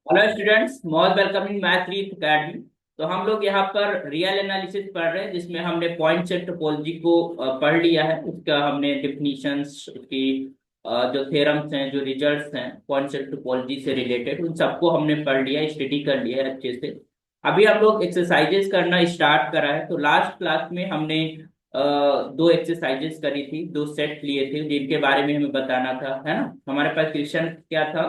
Hello students, most welcome in math wreath academy. तो हम लोग यहाँ पर रियल एनालिसिस पढ़ रहे हैं, जिसमें हमने पॉइंट सेट टोपोलॉजी को पढ़ लिया है। उसका हमने डिफिनीशंस, उसकी जो थ्योरम्स हैं, जो रिजल्ट्स हैं पॉइंट सेट टोपोलॉजी से रिलेटेड, उन सबको हमने पढ़ लिया, स्टडी कर लिया है अच्छे से। अभी हम लोग एक्सरसाइजेस करना स्टार्ट करा है। तो लास्ट क्लास में हमने दो एक्सरसाइजेस करी थी, दो सेट लिए थे जिनके बारे में हमें बताना था, है ना। हमारे पास क्वेश्चन क्या था?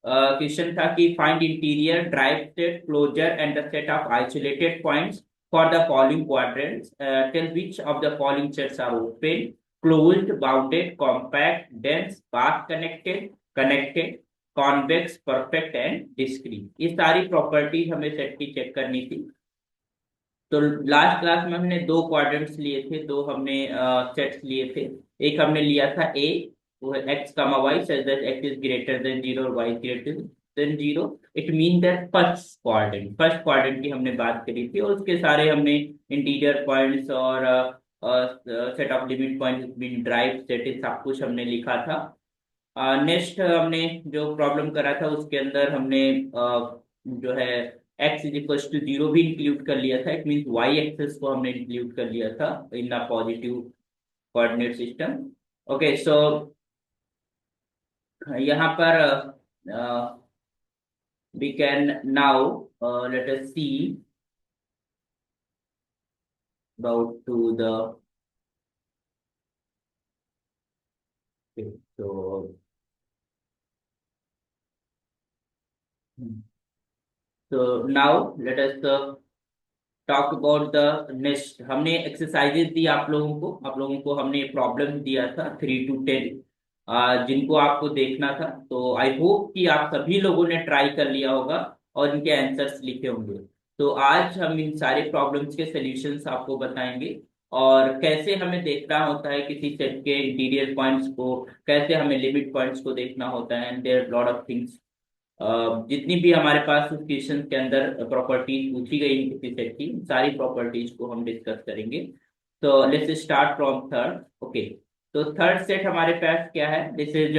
क्वेश्चन था कि find interior derived set closure and the set of isolated points for the following quadrants, tell which of the following sets are open, closed, bounded, compact, dense, path connected, connected, convex, perfect and discrete. ये सारी properties हमें set की check करनी थी। तो last class में हमने दो क्वाड्रेंट्स लिए थे, दो हमने सेट्स लिए थे। एक हमने लिया था ए, वो है X comma Y such that x is greater than zero और Y greater than zero. It mean that first quadrant की हमने बात करी थी, और उसके सारे हमने इंटीरियर पॉइंट्स और set of limit points been derived set, सब कुछ हमने लिखा था। नेक्स्ट हमने जो प्रॉब्लम करा था उसके अंदर हमने जो है x is equal to zero भी इंक्लूड कर लिया था। इट मीन्स वाई एक्सेस को हमने इंक्लूड कर लिया था in the positive coordinate system. Okay, so यहाँ पर we can now let us see about to the तो तो now let us talk about the next. हमने एक्सरसाइजेस दी आप लोगों को हमने प्रॉब्लम दिया था 3 to 10, जिनको आपको देखना था। तो आई होप कि आप सभी लोगों ने ट्राई कर लिया होगा और इनके आंसर्स लिखे होंगे। तो आज हम इन सारे प्रॉब्लम्स के सॉल्यूशंस आपको बताएंगे, और कैसे हमें देखना होता है किसी सेट के इंटीरियर पॉइंट्स को, कैसे हमें लिमिट पॉइंट्स को देखना होता है, and there lot of things. जितनी भी हमारे पास उस क्वेश्चन के अंदर प्रॉपर्टीज पूछी गई किसी सेट की, सारी प्रॉपर्टीज को हम डिस्कस करेंगे। तो let's start from third. Okay, तो थर्ड सेट हमारे पास क्या है? This is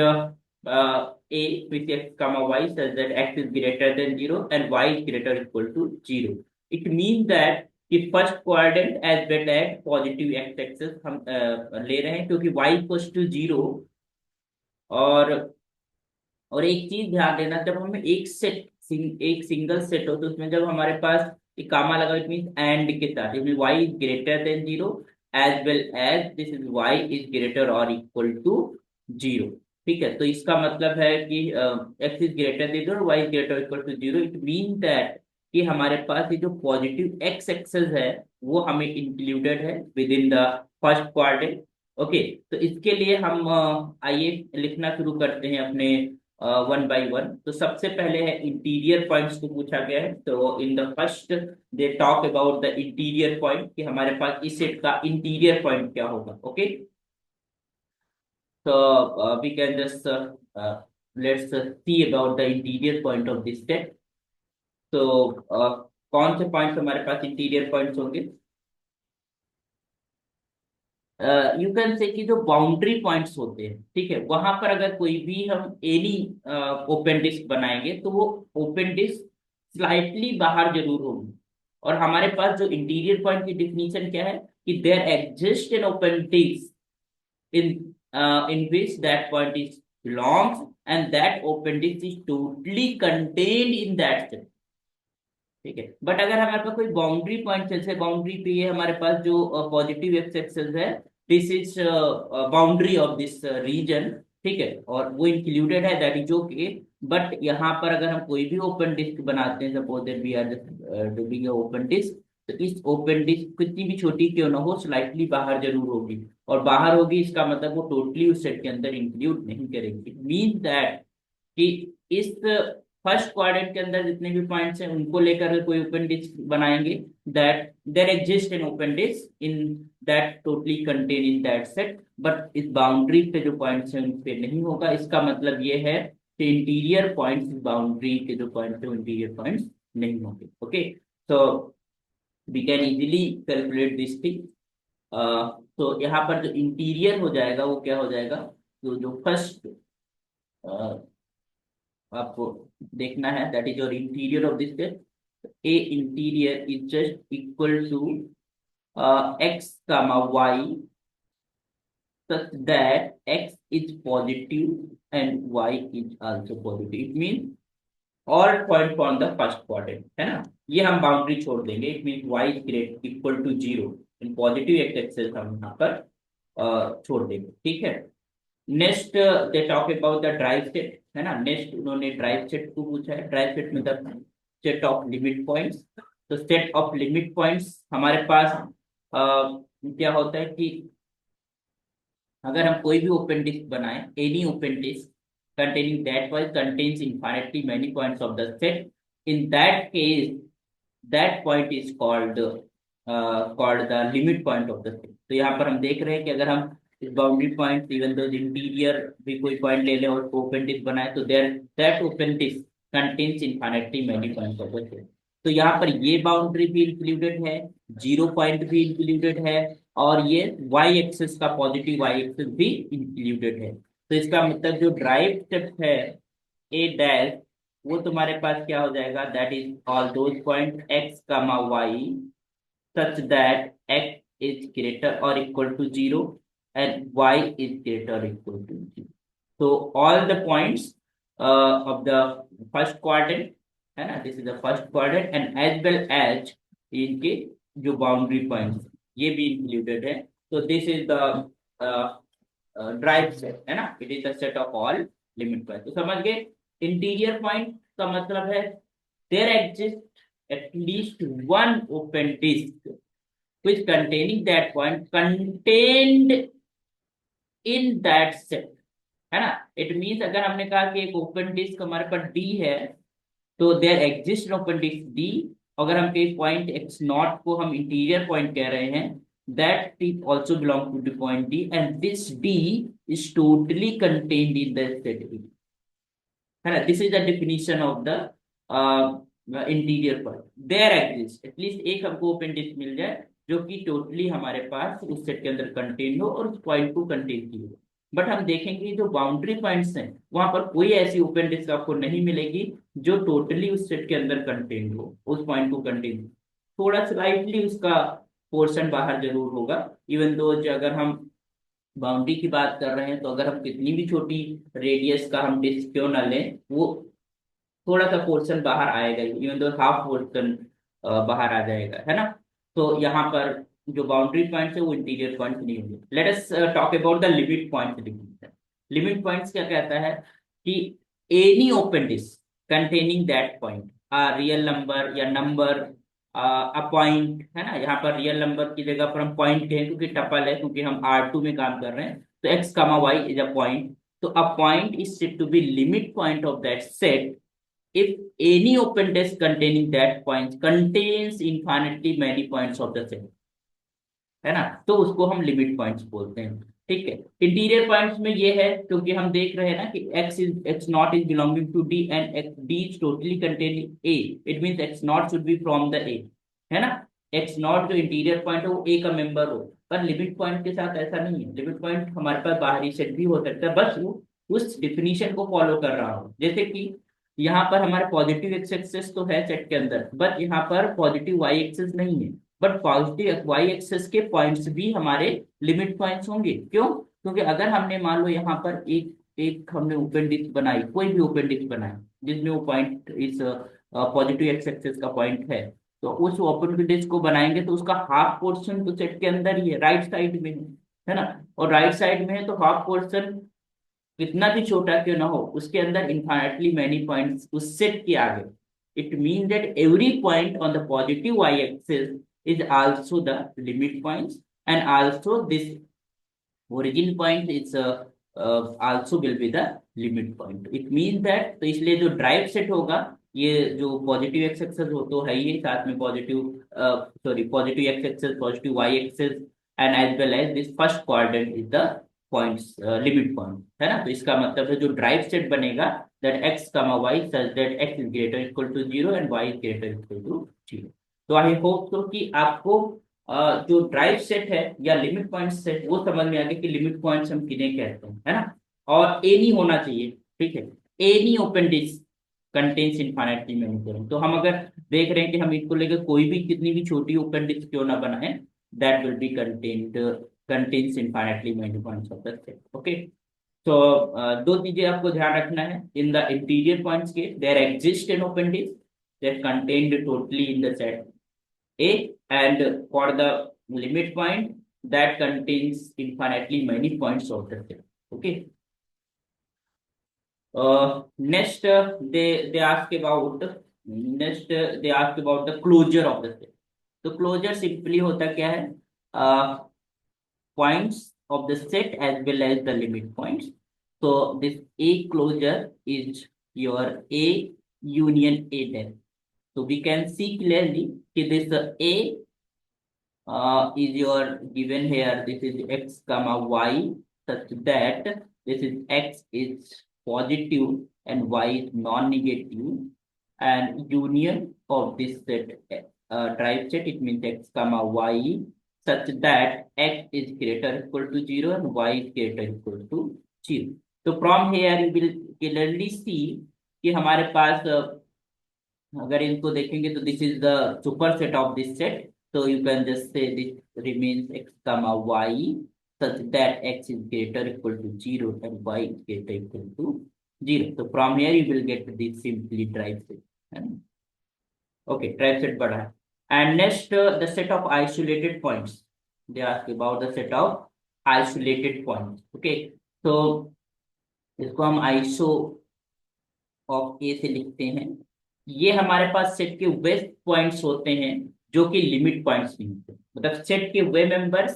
A with X comma Y such that x is greater than zero and Y is greater equal to zero. It mean that कि first quadrant as well as positive x axis हम ले रहे हैं, क्योंकि Y equal to zero. और एक चीज ध्यान देना, जब हमें एक सिंगल सेट हो, तो उसमें जब हमारे पास एक कामा लगा, इट मीन एंड के साथ, it mean y is greater than zero as well as this is y is greater और इक्वल टू जीरो। ठीक है, तो इसका मतलब है कि x is greater than zero, Y is greater equal to zero. It mean that कि हमारे पास ये जो पॉजिटिव एक्स एक्सेस है वो हमें इंक्लूडेड है with in the first quadrant. Okay, तो इसके लिए हम आइए लिखना शुरू करते हैं अपने वन बाय वन। तो सबसे पहले है इंटीरियर पॉइंट्स को पूछा गया है। तो in the first they talk about the interior point, कि हमारे पास इस सेट का इंटीरियर पॉइंट क्या होगा। ओके, तो we can just let's see about the interior point of this set. तो कौन से पॉइंट्स हमारे पास इंटीरियर पॉइंट्स होंगे? यू कैन से कि जो बाउंड्री पॉइंट्स होते हैं, ठीक है, वहां पर अगर कोई भी हम एनी ओपन डिस्क बनाएंगे, तो वो ओपन डिस्क स्लाइटली बाहर जरूर होगी। और हमारे पास जो इंटीरियर पॉइंट की डिफिनीशन क्या है कि there exist an open disk in in which that point is belongs, and that open disk is totally contained in that set। ठीक है, बट अगर हमारे पास कोई बाउंड्री पॉइंट, जैसे बाउंड्री पे ये हमारे पास जो पॉजिटिव एक्स एक्सेस है, this is boundary of this region. ठीक है, और वो इंक्लूडेड है, दैट इज ओके। बट यहाँ पर अगर हम कोई भी ओपन डिस्क बनाते हैं, suppose that we are doing open disk, तो इस ओपन डिस्क कितनी भी छोटी क्यों ना हो, स्लाइटली बाहर जरूर होगी। और बाहर होगी इसका मतलब वो टोटली उस सेट के अंदर इंक्लूड नहीं करेगी। मीन दैट कि इस फर्स्ट क्वाड्रेंट के अंदर जितने भी पॉइंट्स हैं उनको लेकर के कोई ओपन डिस्क बनाएंगे, that there exist an open disk in that totally contain in that set. But इस बाउंड्री पे जो पॉइंट्स हैं उन पे नहीं होगा। इसका मतलब ये है कि इंटीरियर पॉइंट्स, बाउंड्री के जो पॉइंट्स हैं इंटीरियर पॉइंट्स नहीं होंगे। Okay, so we can easily calculate this thing। तो यहाँ पर जो इंटीरियर हो जाएगा वो क्या हो जाएगा? तो जो फर्स्ट आपको देखना है, that is your interior of this set. A interior is just equal to x comma y such that x is positive and y is also positive. It means all point on the first quadrant, है ना। ये हम boundary छोड़ देंगे। It mean y is great equal to 0 in positive x axis हम यहाँ पर छोड़ देंगे, ठीक है। Next they talk about the derived set, है ना। नेक्स्ट उन्होंने ड्राइव सेट को पूछा है। ड्राइव सेट मतलब सेट ऑफ लिमिट पॉइंट्स। तो सेट ऑफ लिमिट पॉइंट्स हमारे पास क्या होता है कि अगर हम कोई भी ओपन डिस्क बनाए, any open disk containing that point contains infinitely many points of the set, in that case that point is called the limit point of the set। तो यहाँ पर हम देख रहे हैं कि अगर हम इस boundary point even though interior भी कोई पॉइंट ले लें और ओपन डिस्क बनाए, तो there that open disc contains infinitely many points of the set. तो यहाँ पर ये बाउंड्री भी इंक्लूडेड है, जीरो पॉइंट भी इंक्लूडेड है, और ये वाई एक्सिस का पॉजिटिव वाई एक्सिस भी इंक्लूडेड है। तो इसका मतलब जो ड्राइव स्टेप है ए डैश, वो तुम्हारे पास क्या हो जाएगा, that is all those point x comma Y such that x is greater or equal to 0 and y is greater or equal to 0। So all the points of the first quadrant, है ना, this is the first quadrant, and as well as इनके जो boundary points ये भी included है। तो this is the derived set, है ना, it is the set of all limit point. तो समझ गए। इंटीरियर पॉइंट का मतलब है there exist at least one open disk which containing that point contained in that set, है ना। इट मीन्स अगर हमने कहा कि एक ओपन डिस्क हमारे पास डी है, तो there exist open disk D. अगर हम कहीं पॉइंट एक्स नॉट को हम इंटीरियर पॉइंट कह रहे हैं, that it also belong to the point D and this D is totally contained in the set D, है ना। This is the definition of the interior point. There exist at least एक हमको open disc मिल जाए जो कि totally हमारे पास उस set के अंदर कंटेन हो और उस पॉइंट को कंटेन की हो। बट हम देखेंगे जो बाउंड्री पॉइंट्स हैं वहां पर कोई ऐसी ओपन डिस्क आपको नहीं मिलेगी जो टोटली उस सेट के अंदर कंटेन हो, उस पॉइंट को कंटेन। थोड़ा स्लाइटली उसका पोर्शन बाहर जरूर होगा, इवन दो अगर हम बाउंड्री की बात कर रहे हैं तो अगर हम कितनी भी छोटी रेडियस का हम डिस्क क्यों ना लें, वो थोड़ा सा पोर्शन बाहर आएगा, इवन दो हाफ पोर्शन बाहर आ जाएगा, है ना। तो यहाँ पर जो बाउंड्री पॉइंट्स है वो इंटीरियर पॉइंट्स नहीं होंगे। Let us talk about the limit points. Limit points क्या कहता है कि any open disc containing that point real number या नंबर अ पॉइंट, है ना। यहाँ पर रियल नंबर की जगह पर हम पॉइंट कहें क्योंकि टपल है, क्योंकि हम R2 में काम कर रहे हैं। तो X comma Y is a point. तो a point is said to be limit point of that set if any open disk containing that point contains infinitely many points of the set, है ना। तो उसको हम limit points बोलते हैं, ठीक है। इंटीरियर पॉइंट्स में ये है क्योंकि हम देख रहे हैं ना कि x not is belonging to d and d is totally containing a, it means x not should be from the a, है ना। x नॉट जो इंटीरियर पॉइंट है वो a का मेंबर हो, पर लिमिट पॉइंट के साथ ऐसा नहीं है। लिमिट पॉइंट हमारे पास बाहरी सेट भी हो सकता है, बस वो उस डिफिनीशन को फॉलो कर रहा हो। जैसे कि यहाँ पर हमारे पॉजिटिव एक्स एक्सेस तो है सेट के अंदर, बट यहाँ पर पॉजिटिव वाई एक्सेस नहीं है। बट पॉजिटिव वाई एक्सेस के पॉइंट्स भी हमारे लिमिट पॉइंट्स होंगे। क्यों? क्योंकि अगर हमने मान लो यहाँ पर एक एक हमने ओपन डिस्क बनाई, कोई भी ओपन डिस्क बनाई जिसमें वो पॉइंट इस पॉजिटिव एक्स एक्सेस का पॉइंट है, तो उस ओपन डिस्क को बनाएंगे तो उसका हाफ पोर्शन तो सेट के अंदर ही है, राइट साइड में है ना। और राइट साइड में है तो हाफ पोर्शन कितना भी छोटा क्यों ना हो उसके अंदर इनफाइनाइटली मेनी पॉइंट्स उस सेट के आगे। It mean that every point on the positive Y axis is also the limit points, and also this origin point is also will be the limit point। it means that तो इसलिए जो derived set होगा, ये जो positive x access हो तो है ही, साथ में positive positive x axes positive y axes and as well as this first quadrant is the points limit point, है ना। तो इसका मतलब है जो ड्राइव सेट बनेगा that x comma Y such that x is greater equal to 0 and Y is greater equal to 0। तो I hope तो कि आपको जो ड्राइव सेट है या लिमिट पॉइंट सेट वो समझ में आ गया कि लिमिट पॉइंट्स हम किन्हें कहते हैं, है ना। और ए नहीं होना चाहिए, ठीक है। ए नहीं open disc contains infinitely many point. तो हम अगर देख रहे हैं कि हम इसको लेकर कोई भी कितनी भी छोटी ओपन लिस्ट क्यों ना बनाए, that will be contains infinitely many points of the set. Okay, तो दो चीजें आपको ध्यान रखना है। इन द इंटीरियर पॉइंट्स के there exist an open list that contained totally in the set A, and for the limit point that contains infinitely many points of the set. Okay. Next, they ask about they ask about the closure of the set. तो closure simply होता क्या है? Points of the set as well as the limit points. So this A closure is your A union A dash. So we can see clearly that this A is your given here. This is x comma y such that this is x is positive and y is non-negative, and union of this set drive set, it means x comma y such that x is greater equal to 0 and y is greater equal to 0. तो from here you will clearly see कि हमारे पास अगर इनको देखेंगे तो this is the super set of this set. So you can just say this remains x comma y such that x is greater equal to 0 and y is greater equal to 0. So from here you will get this simply drive set. And okay, drive set बढ़ा. And next the set of isolated points. They ask about the set of isolated points. Okay, so इसको हम iso of ए से लिखते हैं. ये हमारे पास set के वे points होते हैं जो कि लिमिट पॉइंट्स नहीं होते. मतलब सेट के वे मेंबर्स,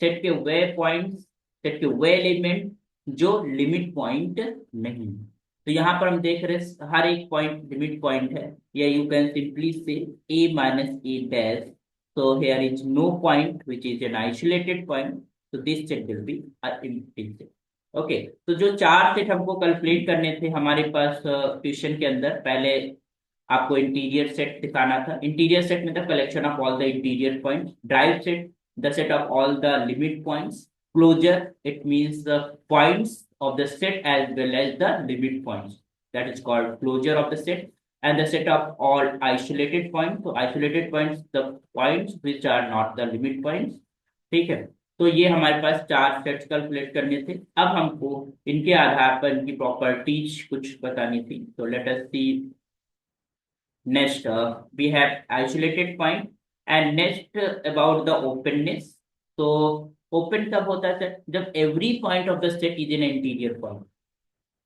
सेट के वे पॉइंट्स, सेट के वे एलिमेंट जो लिमिट पॉइंट नहीं है. तो यहाँ पर हम देख रहे हैं हर एक पॉइंट लिमिट पॉइंट है. या you can simply say A minus A dash. so here is no point which is an isolated point, so this set will be an empty set. Okay, तो जो चार सेट हमको calculate करने थे हमारे पास question के अंदर, पहले आपको इंटीरियर सेट दिखाना था. इंटीरियर सेट में the collection of all the interior points. Derived set the set of all the limit points. Closure it means the points of the set as well as the limit points, that is called closure of the set. And the set of all isolated points, so isolated points the points which are not the limit points. ठीक है, तो ये हमारे पास चार sets calculate करने थे. अब हमको इनके आधार पर इनकी प्रॉपर्टीज कुछ बतानी थी. तो let us see. Next we have isolated point and next about the openness. तो ओपन कब होता है सर? जब every point of the set is an interior point.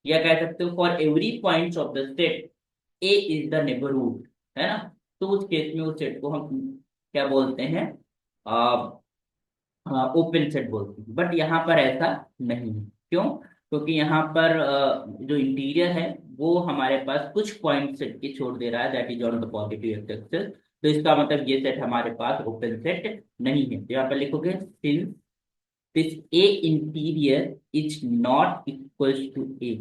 या कह सकते हो for every point of the set A is the neighbourhood, है ना. तो उस केस में उस सेट को हम क्या बोलते हैं? ओपन सेट बोलते हैं. बट यहाँ पर ऐसा नहीं है. क्यों? क्योंकि यहाँ पर जो इंटीरियर है वो हमारे पास कुछ पॉइंट सेट के छोड़ दे रहा है, that is on the positive X axis. तो इसका मतलब ये सेट हमारे पास ओपन सेट नहीं है. तो यहाँ पर लिखोगे since this A interior is not equal to A,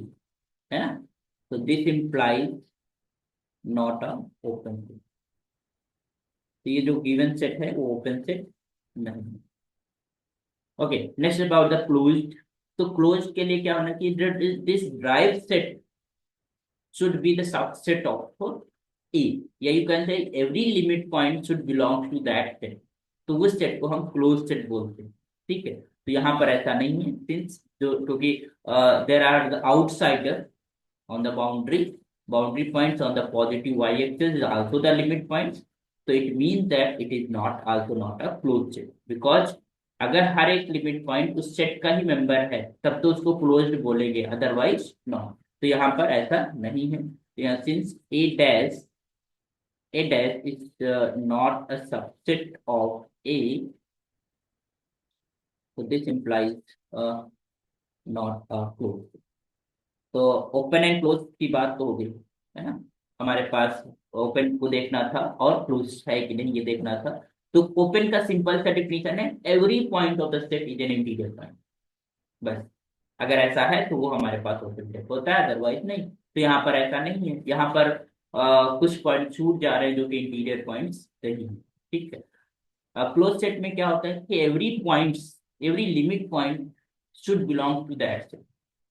है ना. तो this implies not a open set. तो ये जो गिवन सेट है वो ओपन सेट नहीं है. Okay, next about the closed. तो क्लोज के लिए क्या होना चाहिए? This drive set should be the subset of A. या you can say every limit point should belong to that set. तो उस सेट को हम क्लोज सेट बोलते हैं. ठीक है, तो यहाँ पर ऐसा नहीं है. सिंस जो क्योंकि there are the outsider on the boundary points on the positive y-axis is also the limit points. So it means that it is not also not a closed set, because अगर हर एक limit point उस set का ही member है तब तो उसको closed बोलेंगे, otherwise not. तो यहाँ पर ऐसा नहीं है. Since a dash is not a subset of A, so this implies not a closed. तो ओपन एंड क्लोज की बात तो हो गई, है ना. हमारे पास ओपन को देखना था और क्लोज है कि नहीं ये देखना था. तो ओपन का सिंपल सा डिफिनीशन है every point of the set is an interior point. बस अगर ऐसा है तो वो हमारे पास ओपन सेट होता है, अदरवाइज नहीं. तो यहाँ पर ऐसा नहीं है. यहाँ पर कुछ पॉइंट छूट जा रहे हैं जो कि इंटीरियर पॉइंट्स नहीं है. ठीक है. क्लोज सेट में क्या होता है कि every limit point should belong to that set.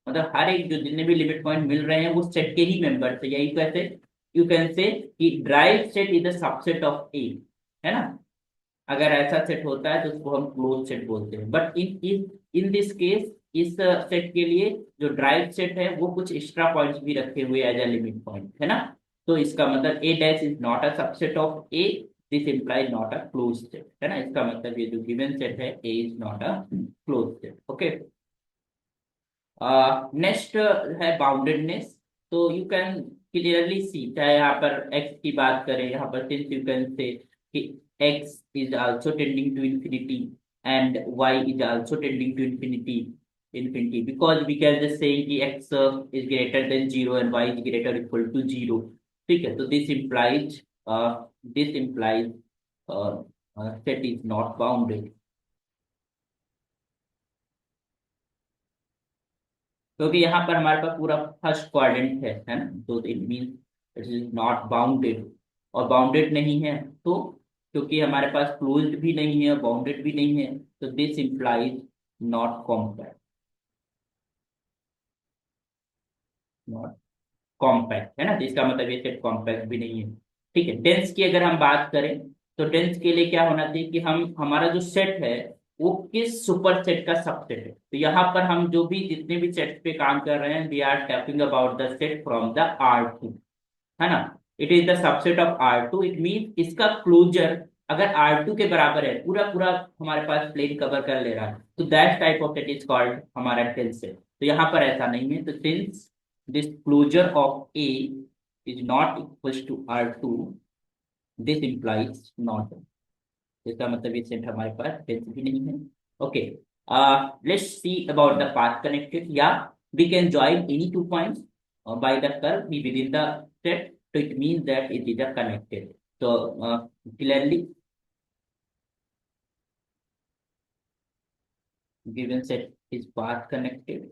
मतलब हर एक जो जितने भी लिमिट पॉइंट मिल रहे हैं वो सेट के ही मेंबर्स है, यही कैसे यू कैन से कि derived set is a subset of A, है ना। अगर ऐसा सेट होता है तो उसको हम क्लोज सेट बोलते हैं, but in in this case इस सेट के लिए जो ड्राइव सेट है वो कुछ एक्स्ट्रा पॉइंट्स भी रखे हुए एज अ लिमिट पॉइंट, है ना। तो इसका मतलब A dash is not a subset of A, this implies not a close set, है ना। इसका मतलब ये जो गिवन सेट है A is not a close set. Okay, next है बाउंडेडनेस। तो यू कैन क्लियरली सी, चाहे यहाँ पर एक्स की बात करें, यहाँ पर सिंस यू कैन से कि x is also tending to infinity and Y is also tending to infinity, infinity because we can just say कि x is greater than 0 and y is greater or equal to 0। ठीक है, तो this implies set is not bounded, क्योंकि यहाँ पर हमारे पास पूरा first quadrant है ना, तो it mean it is not bounded. और बाउंडेड नहीं है तो, क्योंकि हमारे पास क्लोज्ड भी नहीं है बाउंडेड भी नहीं है, तो this implies not compact, not compact, है ना। तो इसका मतलब ये सेट कॉम्पैक्ट भी नहीं है। ठीक है, डेंस की अगर हम बात करें तो डेंस के लिए क्या होना चाहिए कि हम हमारा जो सेट है वो किस सुपर सेट का सबसेट है। तो यहाँ पर हम जो भी जितने भी सेट पे काम कर रहे हैं we are talking about the set from the R2, है ना। It is the subset of R2, it mean इसका क्लोजर अगर R2 के बराबर है, पूरा पूरा हमारे पास प्लेन कवर कर ले रहा है, तो that type of set is called हमारा डेंस सेट। तो यहाँ पर ऐसा नहीं है, तो since this closure of A is not equals to R2, this implies not, इसका मतलब ये सेट हमारे पास डेंस भी नहीं है। Okay, let's see about the path connected, या we can join any two points by the curve within the set, so it means that it is a connected। so clearly given set is path connected,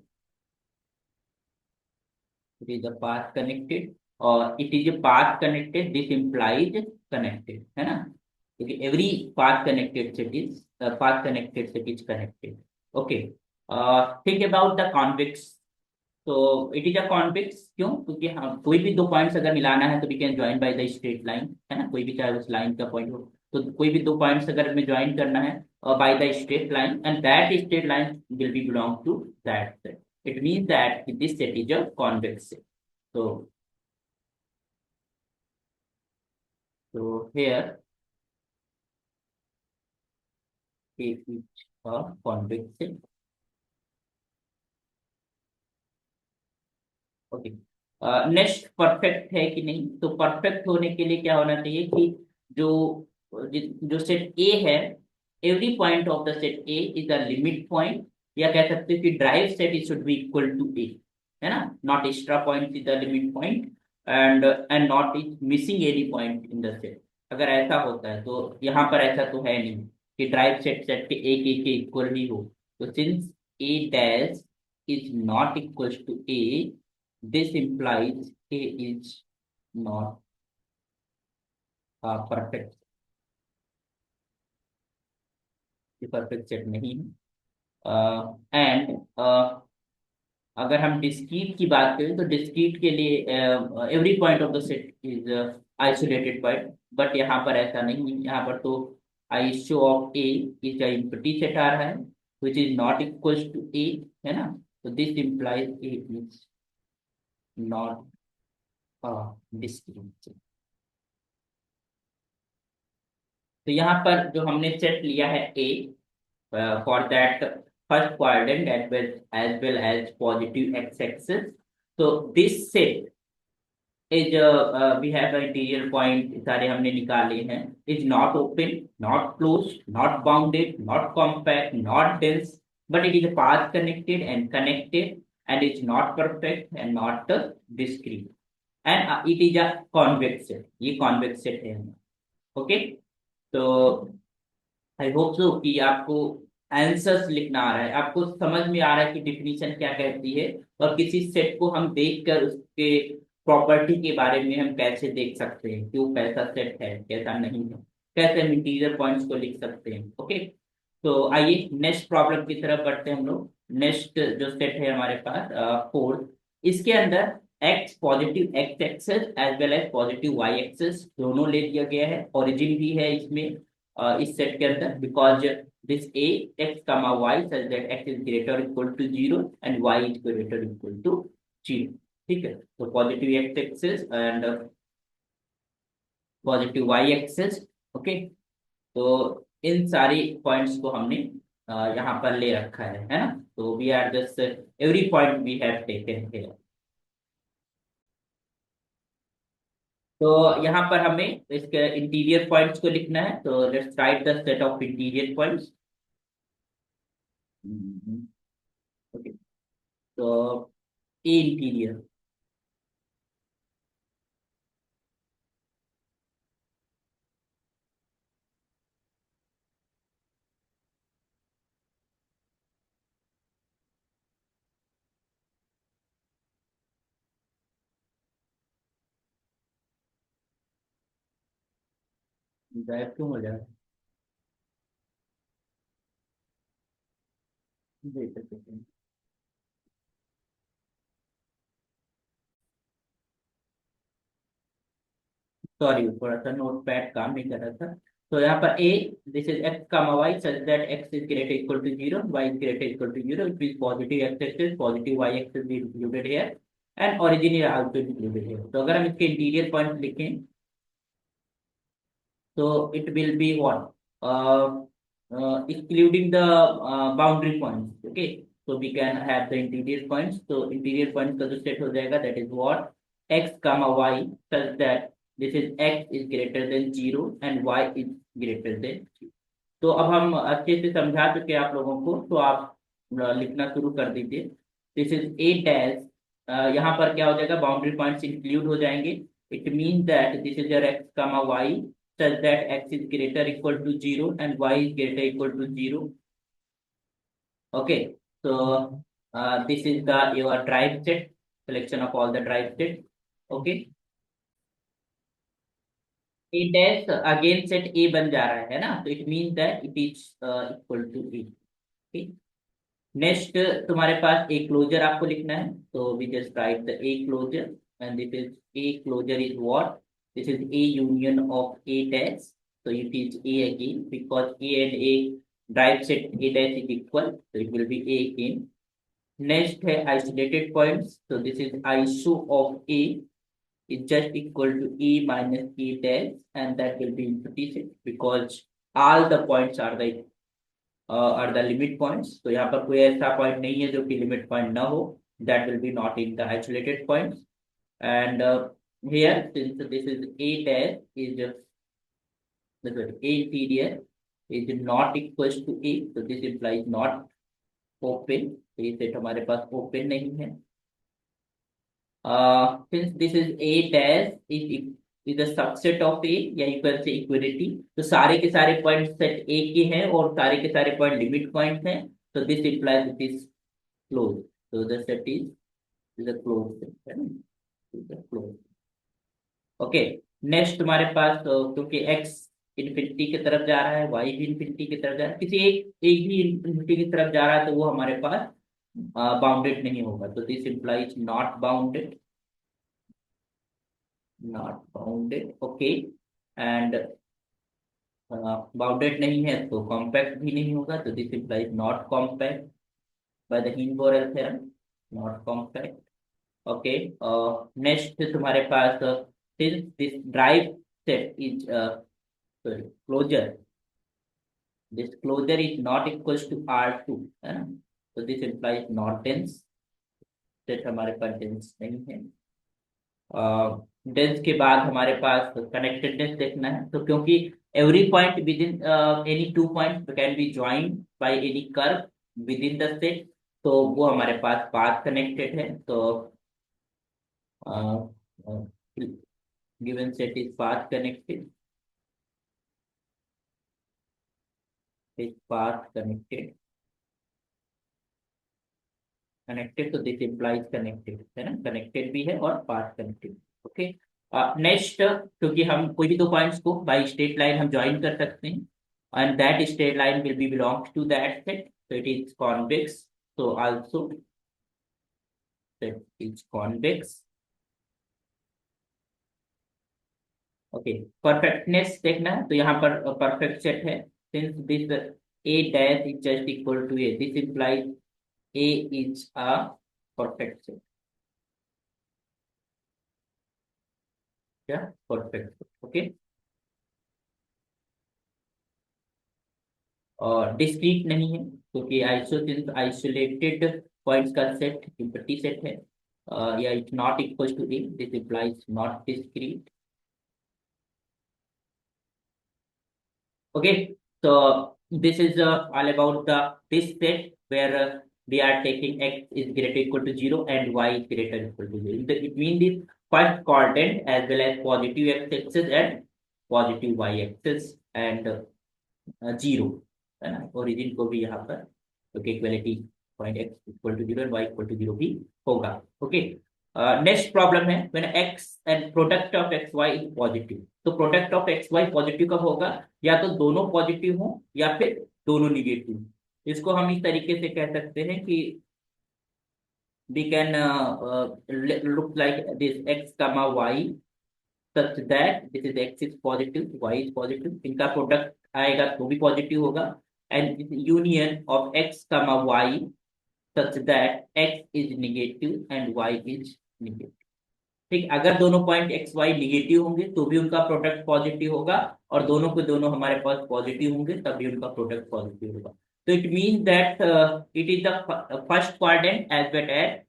it is a path connected, or it is a path connected, this implies connected, है ना, क्योंकि every path connected set is connected। okay, think about the convex। तो it is a convex क्यों, क्योंकि हम कोई भी दो पॉइंट्स अगर मिलाना है तो we can join by the straight line, है ना, कोई भी चाहे उस लाइन का पॉइंट हो। तो कोई भी दो पॉइंट्स अगर हमें ज्वाइन करना है by the straight line and that straight line will be belong to that set, it means that this set is a convex set. तो here it is a convex set। Okay, next perfect है कि नहीं। तो perfect होने के लिए क्या होना चाहिए कि जो जो सेट ए है, every point of the set A is a limit point, या कह सकते हो कि derived set is should be equal to A, है ना, not extra point is the limit point and not is missing any point in the set. अगर ऐसा होता है तो यहाँ पर ऐसा तो है नहीं कि ड्राइव सेट सेट के एक एक के इक्वल ही हो। तो since A dash is not equal to A, this implies A is not perfect, ये परफेक्ट सेट नहीं है। एंड अगर हम डिस्क्रीट की बात करें तो डिस्क्रीट के लिए every point of the set is isolated point, but यहाँ पर ऐसा नहीं है। यहाँ पर तो iso of A is a empty set आ रहा है which is not equals to A, है ना। तो this implies A is not a discrete set। तो यहाँ पर जो हमने सेट लिया है A for that first quadrant as well as positive x-axis, so this set is we have the interior point सारे हमने निकाले हैं, is not open, not closed, not bounded, not compact, not dense, but it is a path connected and connected, and it's not perfect and not discrete, and it is a convex set, ये convex set है। Okay, तो I hope so कि आपको answers लिखना आ रहा है, आपको समझ में आ रहा है कि डिफिनीशन क्या कहती है, और किसी सेट को हम देखकर उसके प्रॉपर्टी के बारे में हम कैसे देख सकते हैं कि वो कैसा सेट है कैसा नहीं है, कैसे हम इंटीरियर पॉइंट्स को लिख सकते हैं। ओके, तो आइए नेक्स्ट प्रॉब्लम की तरफ बढ़ते हैं हम लोग। नेक्स्ट जो सेट है हमारे पास फोर्थ, इसके अंदर x positive x axes as well as positive y axes दोनों ले लिया गया है। ओरिजिन भी है इसमें इस सेट के अंदर, because this A x comma Y such that x is greater equal to zero and Y is greater equal to zero. ठीक है, तो positive x axes and positive y axes. Okay, तो इन सारी पॉइंट्स को हमने यहाँ पर ले रखा है ना। तो we are just every point we have taken here. तो यहाँ पर हमें इसके इंटीरियर पॉइंट्स को लिखना है, तो let's write the set of interior points. Okay, तो ए इंटीरियर, गायब क्यों हो जाए? देख सकते हैं। सॉरी, थोड़ा सा नोट पैड काम नहीं कर रहा था। तो यहाँ पर A, this is X comma Y such that x is greater equal to zero, Y is greater equal to zero, it is positive X axis, positive Y axis भी included here and origin is also included here. तो अगर हम इसके interior point लिखें so it will be what, excluding the boundary points. Okay, so we can have the interior points, so interior points का जो set हो जाएगा that is what, x comma y such that this is x is greater than zero and y is greater than zero। तो अब हम अच्छे से समझा चुके हैं आप लोगों को, तो आप लिखना शुरू कर दीजिए। दिस इज ए डैश, यहाँ पर क्या हो जाएगा, बाउंड्री पॉइंट्स इंक्लूड हो जाएंगे। It mean that this is your x comma Y such that x is greater equal to 0 and y is greater equal to 0। Okay, so this is the your drive set, selection of all the drive set। Okay, a dash again set a बन जा रहा है ना, तो it means that it is equal to a। okay, next तुम्हारे पास A closure आपको लिखना है, तो we just write the A closure and this is A closure is what, this is A union of A dash, so it is a again because a and a drive set a dash is equal, so it will be a again। next है isolated points, so this is iso of a is just equal to a minus a dash and that will be empty set because all the points are the limit points। तो यहाँ पर कोई ऐसा point नहीं है जो कि limit point ना हो, that will be not in the isolated points। and here since this is a dash is मतलब a interior is not equals to a, so this implies not open, तो ये set हमारे पास open नहीं है। since this is a dash is a subset of a, या you can say equality, तो सारे के सारे पॉइंट सेट a के हैं और सारे के सारे पॉइंट लिमिट पॉइंट हैं, तो this implies it is closed, so the set is a closed set है ना, is a closed। Okay, next तुम्हारे पास क्योंकि x इन्फिनिटी की तरफ जा रहा है, y भी इन्फिनिटी की तरफ जा रहा है, किसी एक भी इन्फिनिटी की तरफ जा रहा है, तो वो हमारे पास बाउंडेड नहीं होगा, तो this implies not bounded, not bounded. Okay, and bounded नहीं है तो कॉम्पैक्ट भी नहीं होगा, तो this implies not compact by the Heine Borel theorem, not compact. Okay, next तुम्हारे पास since this drive set is sorry closure, this closure is not equals to R2 है ना, so this implies not dense, set हमारे पास dense नहीं है। Dense के बाद हमारे पास कनेक्टेडनेस देखना है, तो क्योंकि every point with in any two point can be joined by any curve with in the set, तो वो हमारे पास पाथ कनेक्टेड है, तो given set is path connected, is path connected, connected, तो दिस implies connected है ना, connected भी है और path connected। ओके, नेक्स्ट क्योंकि हम कोई भी दो पॉइंट्स को बाय स्ट्रेट लाइन हम ज्वाइन कर सकते हैं and that straight line will be belongs to that set, so it is convex। so also set is convex. Okay, perfectness देखना है तो यहाँ पर परफेक्ट सेट है, since this A dash is just equal to A, this implies A is a perfect set, क्या perfect, okay. और discrete नहीं है क्योंकि सिंस आइसोलेटेड पॉइंट्स का सेट इम्पटी सेट है, या it's not equal to A, this implies not discrete. Okay, so this is all about the this set where we are taking x is greater equal to 0 and y is greater equal to 0. It means this first quadrant as well as positive x-axis and positive y-axis and 0 है ना, origin को भी यहाँ पर क्योंकि equality point x equal to 0 and y equal to 0 भी होगा। Okay, next problem है when x and product of x y is positive. तो product of x y positive कब होगा, या तो दोनों पॉजिटिव हो या फिर दोनों निगेटिव। इसको हम इस तरीके से कह सकते हैं कि we can look like this x comma y such that this is x is positive, y is positive, इनका प्रोडक्ट आएगा तो भी पॉजिटिव होगा, and union of x comma y such that x is negative and y is negative। ठीक, अगर दोनों point x Y negative होंगे तो भी उनका प्रोडक्ट पॉजिटिव होगा, और दोनों को दोनों हमारे पास पॉजिटिव होंगे तब भी उनका प्रोडक्ट पॉजिटिव होगा। तो it mean that it is the first quadrant as well as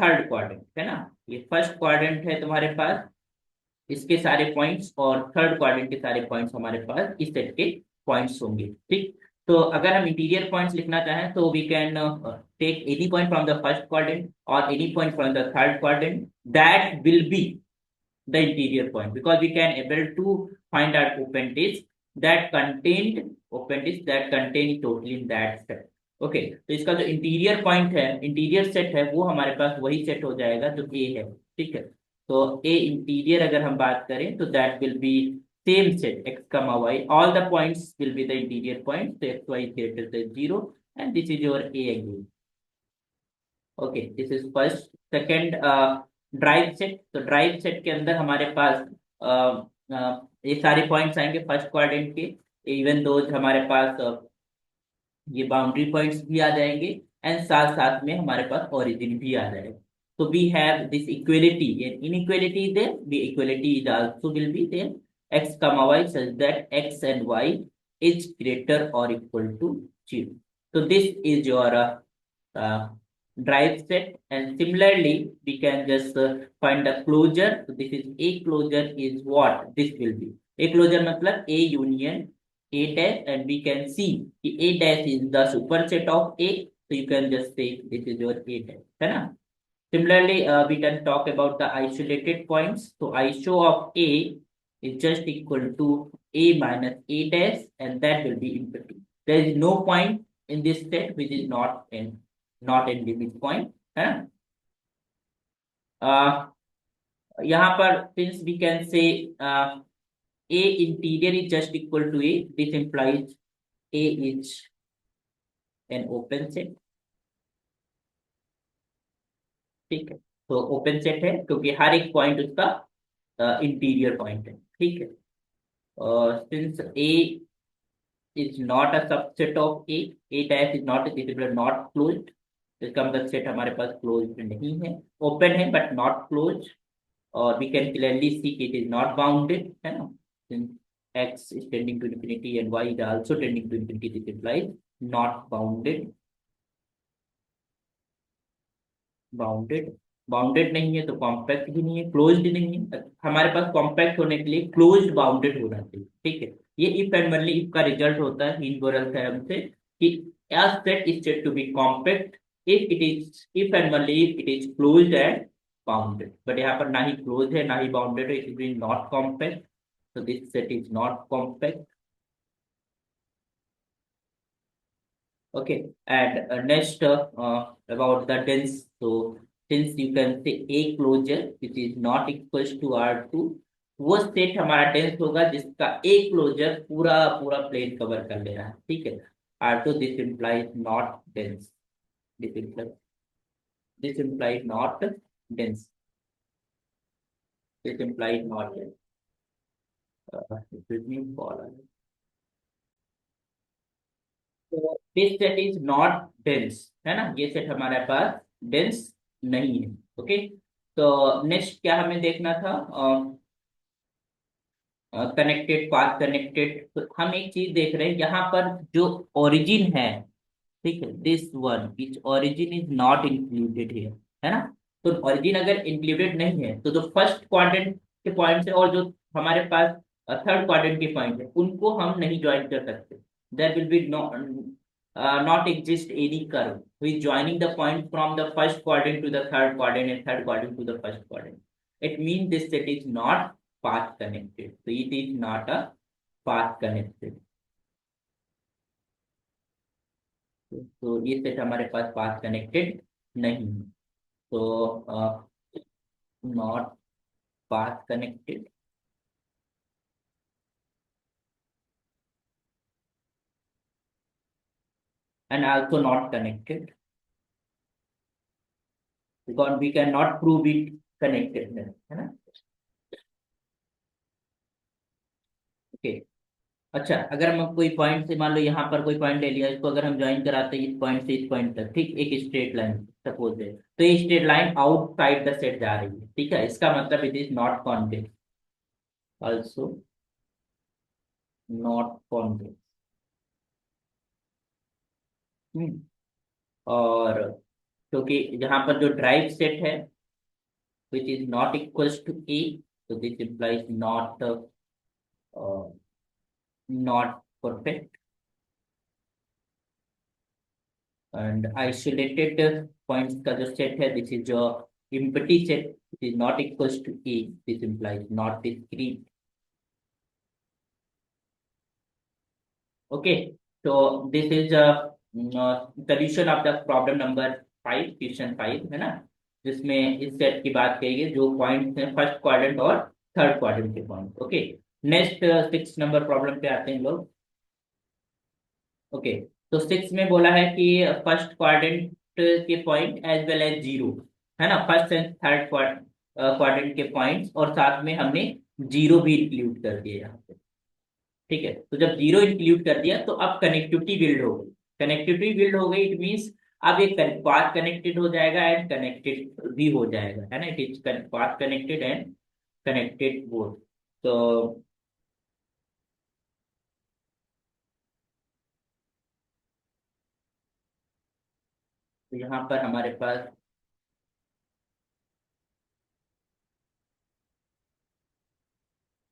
third quadrant, है ना। ये फर्स्ट क्वाड्रेंट है तुम्हारे पास, इसके सारे पॉइंट्स, और थर्ड क्वाड्रेंट के सारे पॉइंट्स हमारे पास इस सेट के पॉइंट्स होंगे। ठीक, तो अगर हम इंटीरियर पॉइंट्स लिखना चाहें तो we can take any point from the first quadrant और any point from the third quadrant, that will be the interior point, because we can able to find out open disk that contain totally in that set। Okay, तो इसका जो interior point है, interior set है, वो हमारे पास वही set हो जाएगा जो ए है। ठीक है, तो ए इंटीरियर अगर हम बात करें तो that will B same set x comma y, all the points will be the interior points, so x y is greater than 0 and this is your a again। Okay, this is first. Second, drive set. तो drive set के अंदर हमारे पास ये सारे points आएंगे first quadrant के, even though हमारे पास ये बाउंड्री पॉइंट्स भी आ जाएंगे, एंड साथ साथ में हमारे पास ओरिजिन भी आ जाएगा। तो we have this equality and inequality there, the equality is also will be there, x comma y such that x and y is greater or equal to 0। so this is your uh, drive set, and similarly we can just find the closure। so this is a closure is what this will be, a closure मतलब a union a dash, and we can see a dash is the superset of a, so you can just say this is your a dash, है ना। Similarly, we can talk about the isolated points। so iso of a is just equal to a minus a dash, and that will be empty। there is no point in this set which is not in limit point, है ना। यहाँ पर since we can say a interior is just equal to a, this implies a is an open set। ठीक है, तो open set है क्योंकि हर एक पॉइंट उसका इंटीरियर पॉइंट है। ठीक है, since a is not a subset of a dash is not a not closed, इसका मतलब सेट हमारे पास क्लोज्ड नहीं है, ओपन है बट नॉट क्लोज्ड, और we can clearly see it is not bounded, है ना। since x is tending to infinity and y is also tending to infinity, this implies not bounded bounded नहीं है तो compact भी नहीं है, क्लोज्ड नहीं है। हमारे पास कॉम्पैक्ट होने के लिए क्लोज्ड बाउंडेड होना चाहिए। ठीक है, ये इफ एंड ओनली इफ का रिजल्ट होता है हीनबोरल थ्योरम से कि a set is said to be compact if and only if it is closed and bounded, but यहाँ पर ना ही क्लोज है ना ही बाउंडेड है, it is not compact, so this set is not compact। okay, and next about the dense। so since you can say a closure which is not equals to R2, वो set हमारा dense होगा जिसका a closure पूरा पूरा plane cover कर ले रहा है। ठीक है, R2, this implies not dense. This implies not dense. This implies not dense. Let me follow. तो this set is not dense, है ना, ये सेट हमारे पास डेंस नहीं है। ओके, तो नेक्स्ट क्या हमें देखना था, कनेक्टेड, पाथ कनेक्टेड। तो हम एक चीज देख रहे हैं यहाँ पर, जो ओरिजिन है, ठीक है, this one etch origin is not included here, है ना। तो ओरिजिन अगर इंक्लूडेड नहीं है तो जो फर्स्ट क्वाड्रेंट के पॉइंट्स है और जो हमारे पास थर्ड क्वाड्रेंट के पॉइंट है, उनको हम नहीं ज्वाइन कर सकते। There will be not exist any curve which joining the point from the first quadrant to the third quadrant and third quadrant to the first quadrant. It means this set is not path connected. So it is not a path connected. तो ये set हमारे पास path connected नहीं है। तो not path connected, and also not connected because we cannot prove it connectedness, है ना। Okay, अच्छा, अगर हम कोई पॉइंट से, मान लो यहाँ पर कोई पॉइंट ले लिया, इसको अगर हम ज्वाइन कराते हैं इस पॉइंट से इस पॉइंट तक, ठीक, एक स्ट्रेट लाइन सपोज है, तो ये straight line outside the set जा रही है, ठीक है, इसका मतलब it is not convex, also not convex. और क्योंकि यहाँ पर जो ड्राइव सेट है which is not equals to A, so this implies not perfect, and isolated points का जो सेट है, this is जो empty set, it is not equals to A, this implies not discrete. Okay, so this is a solution of the problem number 5, question 5, है ना, जिसमें इस set की बात कही है जो पॉइंट है फर्स्ट क्वाड्रेंट और थर्ड क्वाड्रेंट के point. Okay, next 6 number problem पे आते हैं लोग। ओके, तो 6 में बोला है कि फर्स्ट क्वाड्रेंट के point as well as zero, है ना, फर्स्ट एंड थर्ड क्वाड्रेंट के पॉइंट्स, और साथ में हमने जीरो भी इंक्लूड कर दिया यहाँ पे। ठीक है, तो जब जीरो इंक्लूड कर दिया तो अब कनेक्टिविटी बिल्ड हो गई। कनेक्टिविटी बिल्ड हो गई, इट मींस अब ये पाथ कनेक्टेड हो जाएगा एंड कनेक्टेड भी हो जाएगा, है ना, it is path connected and connected both. तो यहाँ पर हमारे पास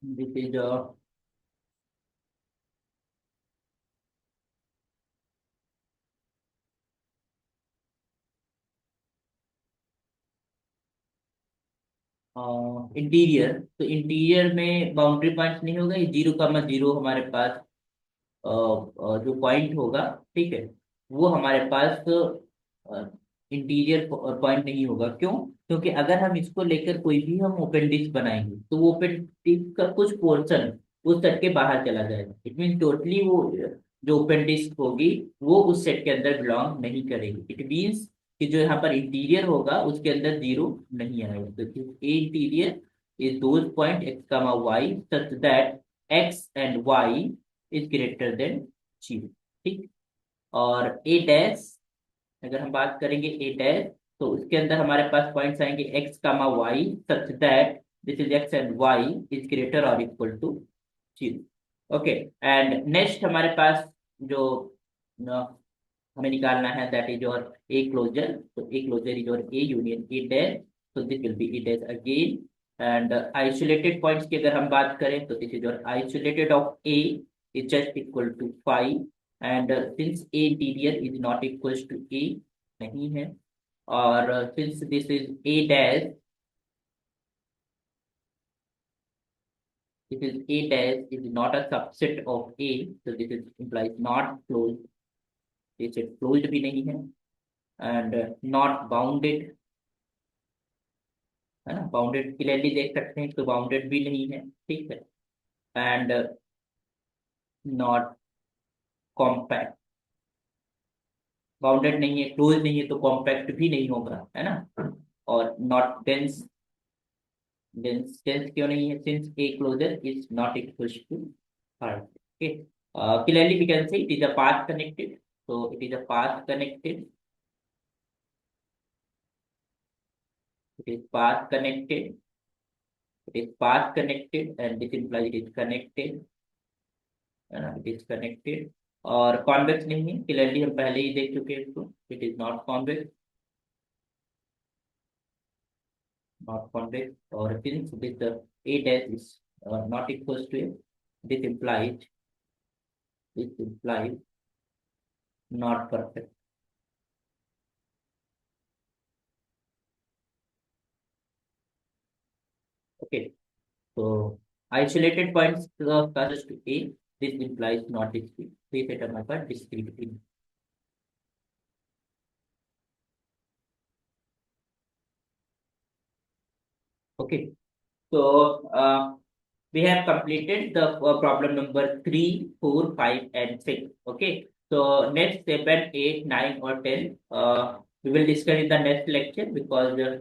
दिस इज इंटीरियर। तो इंटीरियर में बाउंड्री पॉइंट नहीं होगा, ये जीरो का जीरो हमारे पास जो पॉइंट होगा, ठीक है, वो हमारे पास इंटीरियर पॉइंट नहीं होगा। क्यों? क्योंकि अगर हम इसको लेकर कोई भी हम ओपन डिस्क बनाएंगे तो वो ओपन डिस्क का कुछ पोर्शन उस सेट के बाहर चला जाएगा। इट मीन टोटली वो जो ओपन डिस्क होगी वो उस सेट के अंदर बिलोंग नहीं करेगी। इट मीन्स कि जो यहाँ पर इंटीरियर होगा उसके अंदर जीरो नहीं आएगा। तो A interior is those point x comma y such that x and Y is greater than zero, ठीक। और ए डैश, अगर हम बात करेंगे ए डैश, तो उसके अंदर हमारे पास पॉइंट्स आएंगे x comma y such that this is x and Y is greater और equal to zero. Okay, and next हमारे पास जो हमें निकालना है that is your A closure. तो A closure is your A union A dash, so this will be it as again, and isolated points की अगर हम बात करें तो this is your isolated of A is just equal to 5, and since A interior is not equals to A नहीं है, और since this is A dash, this is A dash is not a subset of A, so this is implies not closed, this is closed भी नहीं है, and not bounded, है ना, bounded clearly देख सकते हैं तो बाउंडेड भी नहीं है, ठीक है, एंड नॉट कॉम्पैक्ट। बाउंडेड नहीं है, क्लोज नहीं है, तो कॉम्पैक्ट भी नहीं होगा, है ना। और नॉट डेंस, डेंस डेंस क्यों नहीं है, since A closure is not equal to hard. Okay, clearly we can say it is a path connected, so it is a path connected, it is path connected, it is path connected, and this implies it is connected, it is connected। और convex नहीं है, clearly हम पहले ही देख चुके हैं इसको, it is not convex, not convex, or since this a dash is not equals to a, this implies, this implies not perfect। Okay, so isolated points closest to a, this implies not discrete, three set of my discrete। Okay, so we have completed the problem number 3, 4, 5, and 6। Okay, so next 7, 8, 9, or 10, we will discuss in the next lecture, because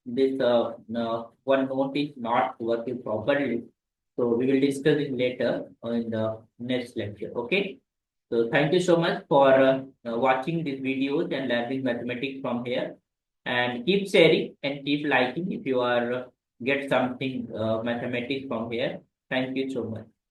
this one note is not working properly. So we will discuss it later in the next lecture. Okay. So thank you so much for watching these videos and learning mathematics from here. And keep sharing and keep liking if you are get something mathematics from here. Thank you so much.